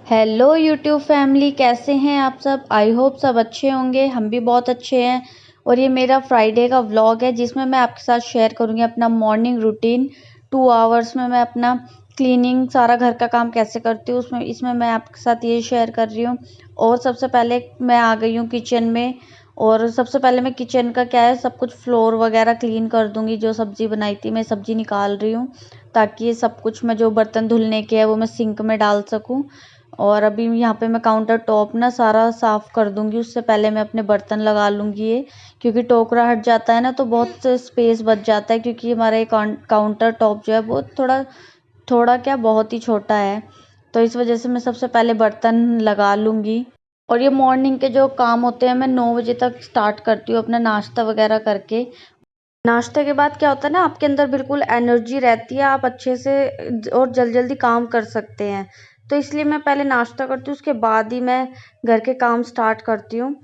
Hello YouTube family, कैसे हैं आप सब। आई होप सब अच्छे होंगे। हम भी बहुत अच्छे हैं। और ये मेरा फ्राइडे का व्लॉग है जिसमें मैं आपके साथ शेयर करूंगी अपना मॉर्निंग रूटीन। 2 आवर्स में मैं अपना क्लीनिंग सारा घर का काम कैसे करती हूँ उसमें इसमें मैं आपके साथ ये शेयर कर रही हूँ। और सबसे पहले मैं आ गई हूँ किचन में। और सबसे पहले मैं किचन का क्या है, सब कुछ फ्लोर वगैरह क्लीन कर दूंगी। जो सब्जी बनाई थी मैं सब्जी निकाल रही हूँ ताकि ये सब कुछ मैं जो बर्तन धुलने के है वो मैं सिंक में डाल सकूँ। और अभी यहाँ पे मैं काउंटर टॉप ना सारा साफ कर दूंगी। उससे पहले मैं अपने बर्तन लगा लूंगी ये, क्योंकि टोकरा हट जाता है ना तो बहुत स्पेस बच जाता है। क्योंकि हमारा ये काउंटर टॉप जो है वो थोड़ा थोड़ा क्या बहुत ही छोटा है। तो इस वजह से मैं सबसे पहले बर्तन लगा लूंगी। और ये मॉर्निंग के जो काम होते हैं मैं 9 बजे तक स्टार्ट करती हूँ अपना नाश्ता वगैरह करके। नाश्ते के बाद क्या होता है ना, आपके अंदर बिल्कुल एनर्जी रहती है, आप अच्छे से और जल्दी जल्दी काम कर सकते हैं। तो इसलिए मैं पहले नाश्ता करती हूँ, उसके बाद ही मैं घर के काम स्टार्ट करती हूँ।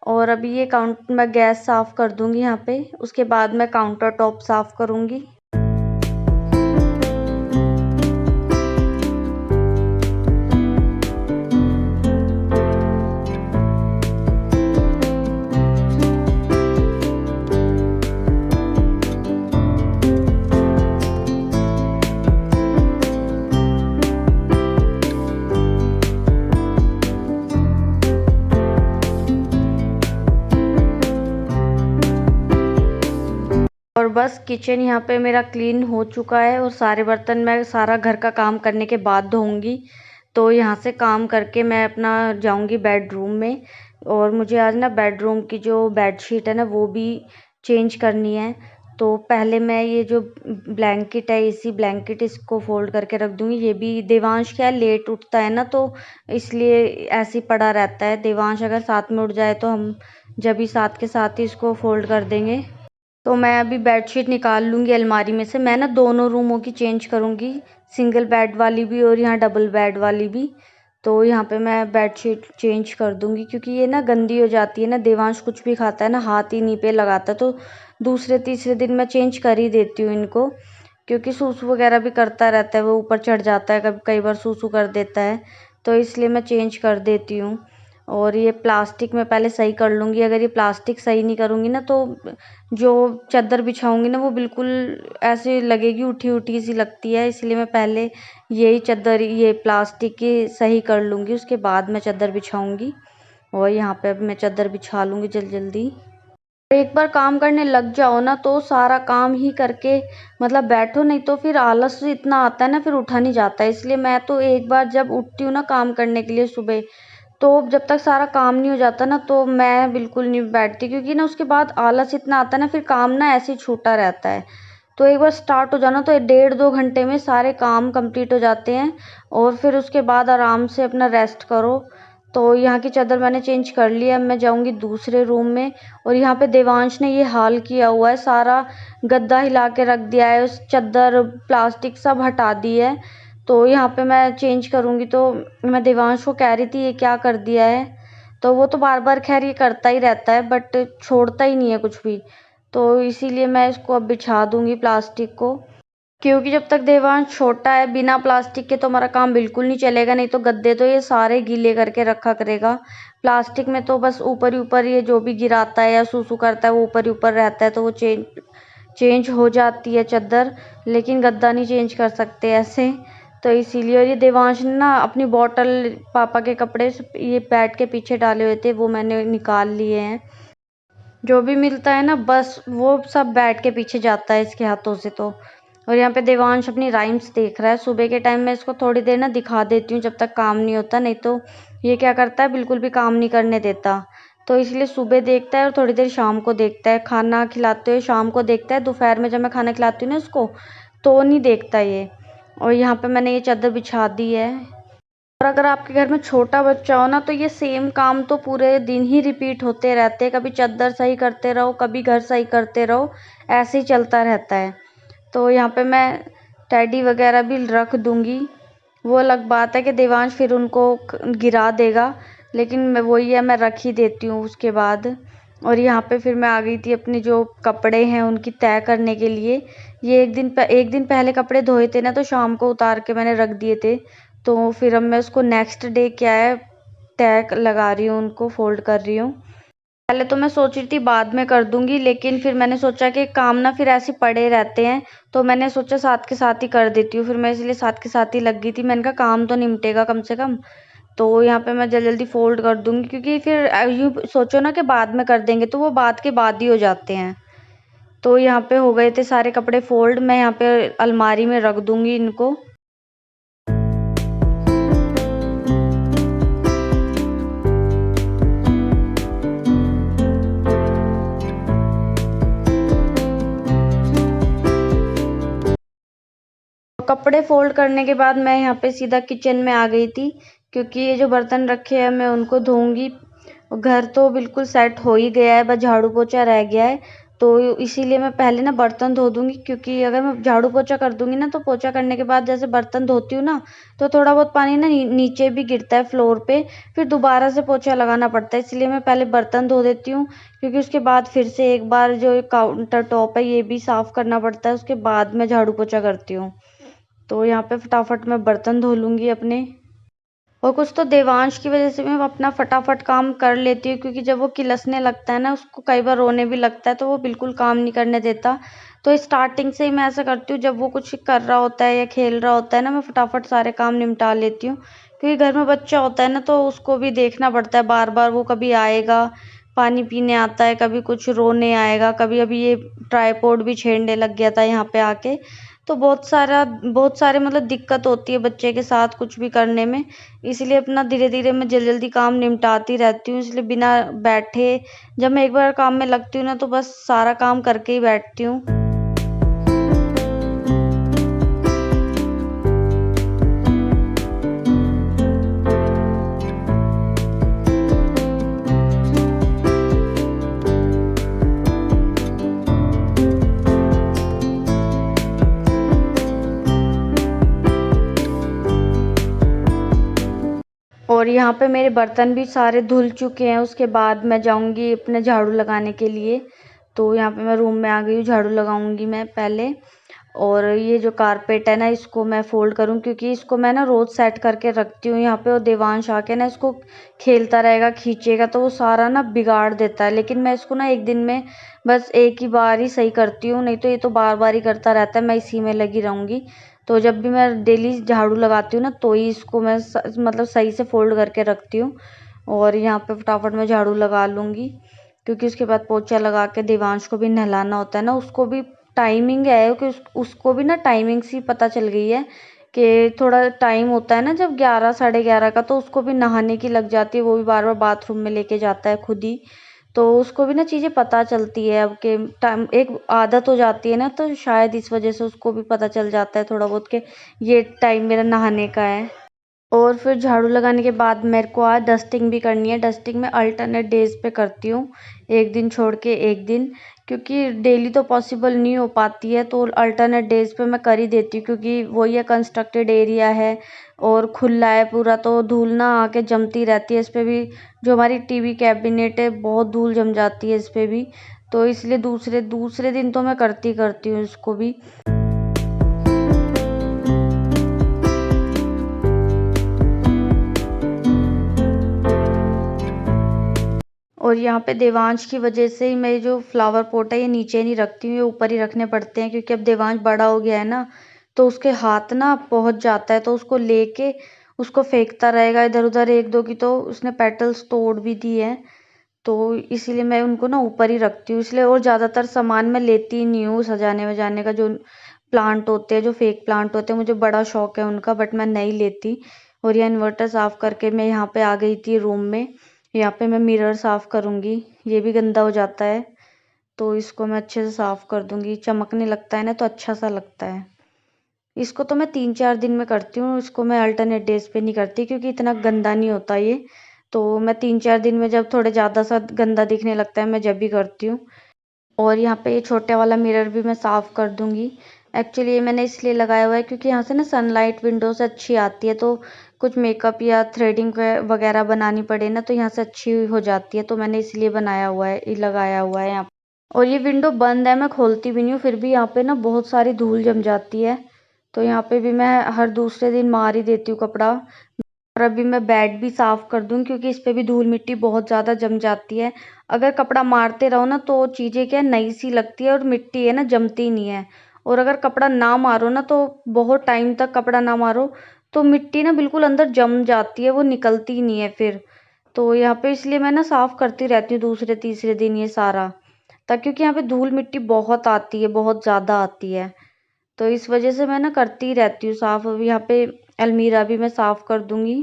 और अभी ये मैं गैस साफ़ कर दूँगी यहाँ पे। उसके बाद मैं काउंटर टॉप साफ़ करूँगी। और बस किचन यहाँ पे मेरा क्लीन हो चुका है और सारे बर्तन मैं सारा घर का काम करने के बाद धोऊंगी। तो यहाँ से काम करके मैं अपना जाऊंगी बेडरूम में। और मुझे आज ना बेडरूम की जो बेडशीट है ना वो भी चेंज करनी है। तो पहले मैं ये जो ब्लैंकेट है, इसी ब्लैंकेट इसको फोल्ड करके रख दूंगी। ये भी देवांश क्या है, लेट उठता है ना तो इसलिए ऐसे ही पड़ा रहता है। देवांश अगर साथ में उठ जाए तो हम जब ही साथ के साथ ही इसको फोल्ड कर देंगे। तो मैं अभी बेडशीट निकाल लूँगी अलमारी में से। मैं ना दोनों रूमों की चेंज करूँगी, सिंगल बेड वाली भी और यहाँ डबल बेड वाली भी। तो यहाँ पे मैं बेडशीट चेंज कर दूँगी क्योंकि ये ना गंदी हो जाती है ना। देवांश कुछ भी खाता है ना, हाथ ही नहीं पे लगाता। तो दूसरे तीसरे दिन मैं चेंज कर ही देती हूँ इनको, क्योंकि सूसू वगैरह भी करता रहता है, वो ऊपर चढ़ जाता है, कभी कई बार सूसू कर देता है। तो इसलिए मैं चेंज कर देती हूँ। और ये प्लास्टिक में पहले सही कर लूँगी। अगर ये प्लास्टिक सही नहीं करूँगी ना तो जो चादर बिछाऊंगी ना वो बिल्कुल ऐसे लगेगी, उठी उठी सी लगती है। इसलिए मैं पहले यही चादर, ये प्लास्टिक की सही कर लूँगी, उसके बाद मैं चादर बिछाऊंगी। और यहाँ पे अब मैं चादर बिछा लूँगी जल्दी जल्दी। एक बार काम करने लग जाओ ना तो सारा काम ही करके मतलब बैठो, नहीं तो फिर आलस इतना आता है ना, फिर उठा नहीं जाता है। इसलिए मैं तो एक बार जब उठती हूँ ना काम करने के लिए सुबह, तो जब तक सारा काम नहीं हो जाता ना तो मैं बिल्कुल नहीं बैठती, क्योंकि ना उसके बाद आलस इतना आता है ना, फिर काम ना ऐसे ही छूटा रहता है। तो एक बार स्टार्ट हो जाना तो 1.5-2 घंटे में सारे काम कंप्लीट हो जाते हैं। और फिर उसके बाद आराम से अपना रेस्ट करो। तो यहाँ की चादर मैंने चेंज कर लिया। अब मैं जाऊँगी दूसरे रूम में। और यहाँ पे देवांश ने ये हाल किया हुआ है, सारा गद्दा हिला के रख दिया है, उस चादर प्लास्टिक सब हटा दी है। तो यहाँ पे मैं चेंज करूँगी। तो मैं देवांश को कह रही थी ये क्या कर दिया है, तो वो तो बार बार खैर ये करता ही रहता है बट छोड़ता ही नहीं है कुछ भी। तो इसीलिए मैं इसको अब बिछा दूँगी प्लास्टिक को, क्योंकि जब तक देवांश छोटा है बिना प्लास्टिक के तो हमारा काम बिल्कुल नहीं चलेगा। नहीं तो गद्दे तो ये सारे गीले करके रखा करेगा। प्लास्टिक में तो बस ऊपर ही ऊपर ये जो भी गिराता है या सूसू करता है वो ऊपर ही ऊपर रहता है, तो वो चेंज हो जाती है चादर। लेकिन गद्दा नहीं चेंज कर सकते ऐसे। तो इसीलिए, और ये देवांश ने ना अपनी बॉटल, पापा के कपड़े ये बेड के पीछे डाले हुए थे वो मैंने निकाल लिए हैं। जो भी मिलता है ना बस वो सब बेड के पीछे जाता है इसके हाथों से। तो और यहाँ पे देवांश अपनी राइम्स देख रहा है। सुबह के टाइम में इसको थोड़ी देर ना दिखा देती हूँ जब तक काम नहीं होता, नहीं तो ये क्या करता है, बिल्कुल भी काम नहीं करने देता। तो इसलिए सुबह देखता है और थोड़ी देर शाम को देखता है। खाना खिलाते हुए शाम को देखता है, दोपहर में जब मैं खाना खिलाती हूँ ना उसको तो नहीं देखता ये। और यहाँ पे मैंने ये चादर बिछा दी है। और अगर आपके घर में छोटा बच्चा हो ना तो ये सेम काम तो पूरे दिन ही रिपीट होते रहते हैं। कभी चादर सही करते रहो, कभी घर सही करते रहो, ऐसे ही चलता रहता है। तो यहाँ पे मैं टेडी वगैरह भी रख दूँगी। वो अलग बात है कि देवांश फिर उनको गिरा देगा, लेकिन वही है, मैं रख ही देती हूँ उसके बाद। और यहाँ पे फिर मैं आ गई थी अपने जो कपड़े हैं उनकी तय करने के लिए। ये एक दिन पहले कपड़े धोए थे ना तो शाम को उतार के मैंने रख दिए थे। तो फिर अब मैं उसको नेक्स्ट डे क्या है टैग लगा रही हूँ, उनको फोल्ड कर रही हूँ। पहले तो मैं सोच रही थी बाद में कर दूंगी, लेकिन फिर मैंने सोचा कि काम ना फिर ऐसे पड़े रहते हैं, तो मैंने सोचा साथ के साथ ही कर देती हूँ। फिर मैं इसलिए साथ के साथ ही लग गई थी। मैंने कहा काम तो निपटेगा कम से कम, तो यहाँ पे मैं जल्दी जल्दी फोल्ड कर दूंगी, क्योंकि फिर यूँ सोचो ना कि बाद में कर देंगे तो वो बाद के बाद ही हो जाते हैं। तो यहाँ पे हो गए थे सारे कपड़े फोल्ड। मैं यहाँ पे अलमारी में रख दूंगी इनको। कपड़े फोल्ड करने के बाद मैं यहाँ पे सीधा किचन में आ गई थी, क्योंकि ये जो बर्तन रखे हैं मैं उनको धोऊंगी। घर तो बिल्कुल सेट हो ही गया है, बस झाड़ू पोछा रह गया है, तो इसीलिए मैं पहले ना बर्तन धो दूंगी। क्योंकि अगर मैं झाड़ू पोछा कर दूंगी ना, तो पोछा करने के बाद जैसे बर्तन धोती हूँ ना, तो थोड़ा बहुत पानी ना नीचे भी गिरता है फ्लोर पे, फिर दोबारा से पोछा लगाना पड़ता है। इसलिए मैं पहले बर्तन धो देती हूँ, क्योंकि उसके बाद फिर से एक बार जो काउंटर टॉप है ये भी साफ करना पड़ता है, उसके बाद मैं झाड़ू पोछा करती हूँ। तो यहाँ पे फटाफट मैं बर्तन धो लूँगी अपने। और कुछ तो देवांश की वजह से मैं अपना फटाफट काम कर लेती हूँ, क्योंकि जब वो किलसने लगता है ना, उसको कई बार रोने भी लगता है, तो वो बिल्कुल काम नहीं करने देता। तो स्टार्टिंग से ही मैं ऐसा करती हूँ, जब वो कुछ कर रहा होता है या खेल रहा होता है ना, मैं फटाफट सारे काम निपटा लेती हूँ। क्योंकि घर में बच्चा होता है ना, तो उसको भी देखना पड़ता है बार बार। वो कभी आएगा पानी पीने आता है, कभी कुछ रोने आएगा, कभी अभी ये ट्राइपॉड भी छेड़ने लग गया था यहाँ पे आके। तो बहुत सारे मतलब दिक्कत होती है बच्चे के साथ कुछ भी करने में। इसलिए अपना धीरे धीरे मैं जल्दी जल्दी काम निपटाती रहती हूँ। इसलिए बिना बैठे जब मैं एक बार काम में लगती हूँ ना, तो बस सारा काम करके ही बैठती हूँ। और यहाँ पे मेरे बर्तन भी सारे धुल चुके हैं। उसके बाद मैं जाऊँगी अपने झाड़ू लगाने के लिए। तो यहाँ पे मैं रूम में आ गई हूँ, झाड़ू लगाऊंगी मैं पहले। और ये जो कारपेट है ना, इसको मैं फोल्ड करूँ, क्योंकि इसको मैं ना रोज सेट करके रखती हूँ यहाँ पे। और देवांश आके ना इसको खेलता रहेगा, खींचेगा, तो वो सारा ना बिगाड़ देता है। लेकिन मैं इसको ना एक दिन में बस एक ही बार ही सही करती हूँ, नहीं तो ये तो बार बार ही करता रहता है। मैं इसी में लगी रहूँगी। तो जब भी मैं डेली झाड़ू लगाती हूँ ना, तो ही इसको मैं मतलब सही से फोल्ड करके रखती हूँ। और यहाँ पे फटाफट मैं झाड़ू लगा लूँगी, क्योंकि उसके बाद पोछा लगा के देवांश को भी नहलाना होता है ना। उसको भी टाइमिंग है कि उसको भी ना टाइमिंग सी पता चल गई है कि थोड़ा टाइम होता है ना जब 11 साढ़े 11 का, तो उसको भी नहाने की लग जाती है। वो भी बार बार बाथरूम में लेके जाता है खुद ही। तो उसको भी ना चीज़ें पता चलती है अब के टाइम, एक आदत हो जाती है ना, तो शायद इस वजह से उसको भी पता चल जाता है थोड़ा बहुत कि ये टाइम मेरा नहाने का है। और फिर झाड़ू लगाने के बाद मेरे को आज डस्टिंग भी करनी है। डस्टिंग मैं अल्टरनेट डेज पे करती हूँ, एक दिन छोड़ के एक दिन, क्योंकि डेली तो पॉसिबल नहीं हो पाती है। तो अल्टरनेट डेज पे मैं कर ही देती हूँ, क्योंकि वही है कंस्ट्रक्टेड एरिया है और खुला है पूरा, तो धूल ना आके जमती रहती है इस पे भी। जो हमारी टीवी कैबिनेट है, बहुत धूल जम जाती है इस पे भी। तो इसलिए दूसरे दूसरे दिन तो मैं करती करती हूँ इसको भी। और यहाँ पे देवांश की वजह से ही मैं जो फ्लावर पॉट है ये नीचे नहीं रखती हूँ, ये ऊपर ही रखने पड़ते हैं। क्योंकि अब देवांश बड़ा हो गया है ना, तो उसके हाथ ना पहुँच जाता है, तो उसको लेके उसको फेंकता रहेगा इधर उधर। एक दो की तो उसने पेटल्स तोड़ भी दी है, तो इसीलिए मैं उनको ना ऊपर ही रखती हूँ इसलिए। और ज़्यादातर सामान मैं लेती ही नहीं हूँ सजाने वजाने का। जो प्लांट होते हैं, जो फेक प्लांट होते हैं, मुझे बड़ा शौक है उनका, बट मैं नहीं लेती। और यह इन्वर्टर साफ़ करके मैं यहाँ पे आ गई थी रूम में। यहाँ पे मैं मिरर साफ़ करूँगी, ये भी गंदा हो जाता है, तो इसको मैं अच्छे से साफ़ कर दूँगी। चमकने लगता है ना, तो अच्छा सा लगता है। इसको तो मैं 3-4 दिन में करती हूँ, इसको मैं अल्टरनेट डेज पे नहीं करती, क्योंकि इतना गंदा नहीं होता ये। तो मैं 3-4 दिन में जब थोड़े ज़्यादा सा गंदा दिखने लगता है, मैं जब भी करती हूँ। और यहाँ पे ये छोटे वाला मिरर भी मैं साफ़ कर दूँगी। एक्चुअली ये मैंने इसलिए लगाया हुआ है, क्योंकि यहाँ से ना सनलाइट विंडो से अच्छी आती है, तो कुछ मेकअप या थ्रेडिंग वगैरह बनानी पड़े ना, तो यहाँ से अच्छी हो जाती है। तो मैंने इसलिए बनाया हुआ है, ये लगाया हुआ है यहाँ पे। और ये विंडो बंद है, मैं खोलती भी नहीं हूँ, फिर भी यहाँ पे ना बहुत सारी धूल जम जाती है, तो यहाँ पे भी मैं हर दूसरे दिन मार ही देती हूँ कपड़ा। और अभी मैं बेड भी साफ़ कर दूँ क्योंकि इस पे भी धूल मिट्टी बहुत ज़्यादा जम जाती है। अगर कपड़ा मारते रहो ना तो चीज़ें क्या नई सी लगती है और मिट्टी है ना जमती नहीं है। और अगर कपड़ा ना मारो ना तो बहुत टाइम तक कपड़ा ना मारो तो मिट्टी ना बिल्कुल अंदर जम जाती है, वो निकलती नहीं है फिर। तो यहाँ पे इसलिए मैं ना साफ़ करती रहती हूँ दूसरे तीसरे दिन ये सारा, क्योंकि यहाँ पे धूल मिट्टी बहुत आती है, बहुत ज़्यादा आती है। तो इस वजह से मैं ना करती ही रहती हूँ साफ़। अब यहाँ पे अलमीरा भी मैं साफ़ कर दूंगी।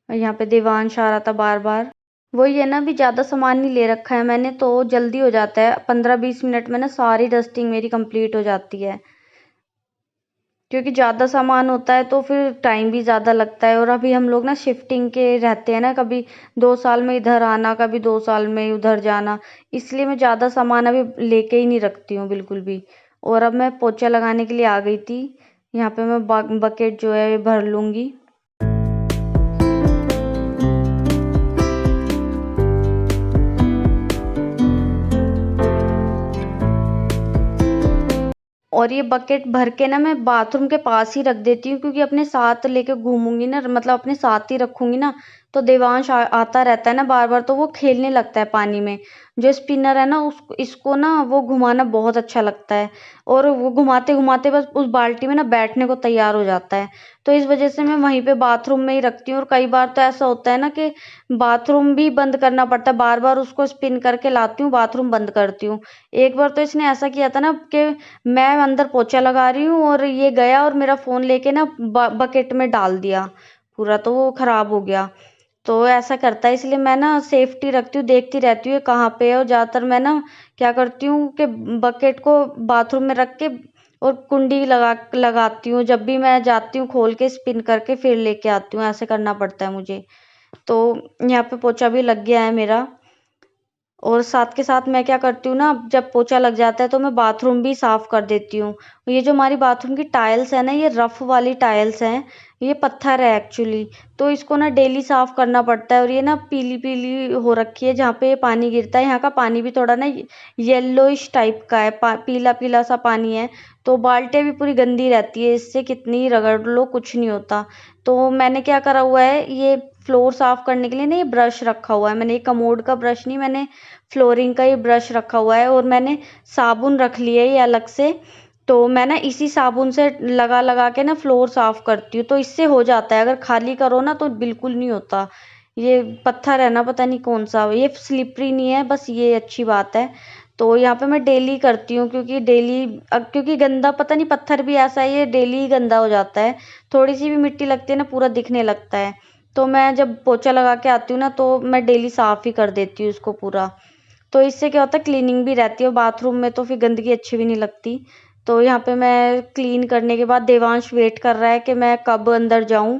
और यहाँ पे देवांश आ रहा था बार बार। वही है ना, अभी ज़्यादा सामान नहीं ले रखा है मैंने तो जल्दी हो जाता है। 15-20 मिनट में ना सारी डस्टिंग मेरी कंप्लीट हो जाती है, क्योंकि ज़्यादा सामान होता है तो फिर टाइम भी ज़्यादा लगता है। और अभी हम लोग ना शिफ्टिंग के रहते हैं ना, कभी 2 साल में इधर आना, कभी 2 साल में उधर जाना, इसलिए मैं ज़्यादा सामान अभी लेके ही नहीं रखती हूँ बिल्कुल भी। और अब मैं पोछा लगाने के लिए आ गई थी। यहाँ पे मैं बकेट जो है भर लूँगी। और ये बकेट भर के ना मैं बाथरूम के पास ही रख देती हूँ, क्योंकि अपने साथ लेके घूमूंगी ना, मतलब अपने साथ ही रखूंगी ना, तो देवांश आता रहता है ना बार बार, तो वो खेलने लगता है पानी में। जो स्पिनर है ना इसको ना वो घुमाना बहुत अच्छा लगता है, और वो घुमाते घुमाते बस उस बाल्टी में ना बैठने को तैयार हो जाता है। तो इस वजह से मैं वहीं पे बाथरूम में ही रखती हूँ। और कई बार तो ऐसा होता है ना कि बाथरूम भी बंद करना पड़ता है, बार बार उसको स्पिन करके लाती हूँ, बाथरूम बंद करती हूँ। एक बार तो इसने ऐसा किया था ना कि मैं अंदर पोछा लगा रही हूँ और ये गया और मेरा फ़ोन लेके ना बकेट में डाल दिया पूरा, तो वो ख़राब हो गया। तो ऐसा करता है, इसलिए मैं ना सेफ्टी रखती हूँ, देखती रहती हूँ ये कहाँ पे है। और ज़्यादातर मैं ना क्या करती हूँ कि बकेट को बाथरूम में रख के और कुंडी लगाती हूँ, जब भी मैं जाती हूँ खोल के स्पिन करके फिर लेके आती हूँ, ऐसे करना पड़ता है मुझे। तो यहाँ पे पोछा भी लग गया है मेरा। और साथ के साथ मैं क्या करती हूँ ना, जब पोछा लग जाता है तो मैं बाथरूम भी साफ़ कर देती हूँ। ये जो हमारी बाथरूम की टाइल्स है ना, ये रफ़ वाली टाइल्स हैं, ये पत्थर है एक्चुअली, तो इसको ना डेली साफ़ करना पड़ता है। और ये ना पीली पीली हो रखी है, जहाँ पे ये पानी गिरता है यहाँ का पानी भी थोड़ा ना येलोइश टाइप का है, पीला पीला सा पानी है। तो बाल्टियाँ भी पूरी गंदी रहती है, इससे कितनी रगड़ लो कुछ नहीं होता। तो मैंने क्या करा हुआ है, ये फ्लोर साफ़ करने के लिए ना ये ब्रश रखा हुआ है मैंने, ये कमोड का ब्रश नहीं, मैंने फ्लोरिंग का ये ब्रश रखा हुआ है। और मैंने साबुन रख लिया है ये अलग से, तो मैं ना इसी साबुन से लगा लगा के ना फ्लोर साफ़ करती हूँ, तो इससे हो जाता है। अगर खाली करो ना तो बिल्कुल नहीं होता। ये पत्थर है ना, पता नहीं कौन सा, ये स्लिपरी नहीं है, बस ये अच्छी बात है। तो यहाँ पे मैं डेली करती हूँ, क्योंकि डेली, क्योंकि गंदा पता नहीं पत्थर भी ऐसा है, ये डेली ही गंदा हो जाता है। थोड़ी सी भी मिट्टी लगती है ना पूरा दिखने लगता है। तो मैं जब पोछा लगा के आती हूँ ना तो मैं डेली साफ़ ही कर देती हूँ इसको पूरा। तो इससे क्या होता है, क्लीनिंग भी रहती है, और बाथरूम में तो फिर गंदगी अच्छी भी नहीं लगती। तो यहाँ पे मैं क्लीन करने के बाद देवांश वेट कर रहा है कि मैं कब अंदर जाऊँ।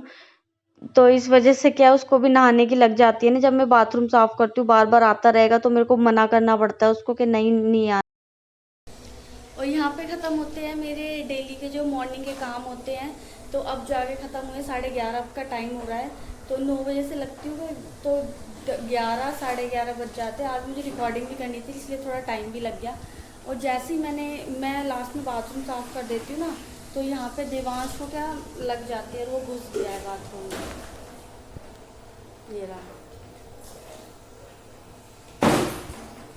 तो इस वजह से क्या है, उसको भी नहाने की लग जाती है ना, जब मैं बाथरूम साफ़ करती हूँ बार बार आता रहेगा तो मेरे को मना करना पड़ता है उसको कि नहीं नहीं आ। और यहाँ पे ख़त्म होते हैं मेरे डेली के जो मॉर्निंग के काम होते हैं। तो अब जाके ख़त्म हुए 11:30 का टाइम हो रहा है, तो 9 बजे से लगती हूँ तो 11 11:30 बज जाते हैं। आज मुझे रिकॉर्डिंग भी करनी थी इसलिए थोड़ा टाइम भी लग गया। और जैसे ही मैं लास्ट में बाथरूम साफ़ कर देती हूँ ना, तो यहाँ पे देवांश को क्या लग जाती है और वो घुस गया है बाथरूम में, ये रहा।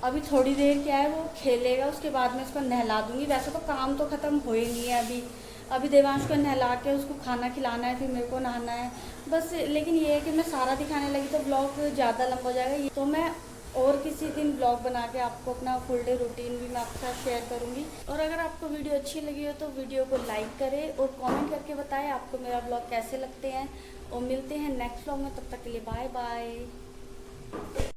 अभी थोड़ी देर क्या है वो खेलेगा, उसके बाद में उसको नहला दूंगी। वैसे तो काम तो ख़त्म हो ही नहीं है अभी। अभी देवांश को नहला के उसको खाना खिलाना है, फिर मेरे को नहाना है बस। लेकिन ये है कि मैं सारा दिखाने लगी तो ब्लॉग ज़्यादा लंबा हो जाएगा, तो मैं और किसी दिन ब्लॉग बना के आपको अपना फुल डे रूटीन भी मैं आपके साथ शेयर करूँगी। और अगर आपको वीडियो अच्छी लगी हो तो वीडियो को लाइक करें और कमेंट करके बताएं आपको मेरा ब्लॉग कैसे लगते हैं। और मिलते हैं नेक्स्ट ब्लॉग में, तब तक के लिए बाय बाय।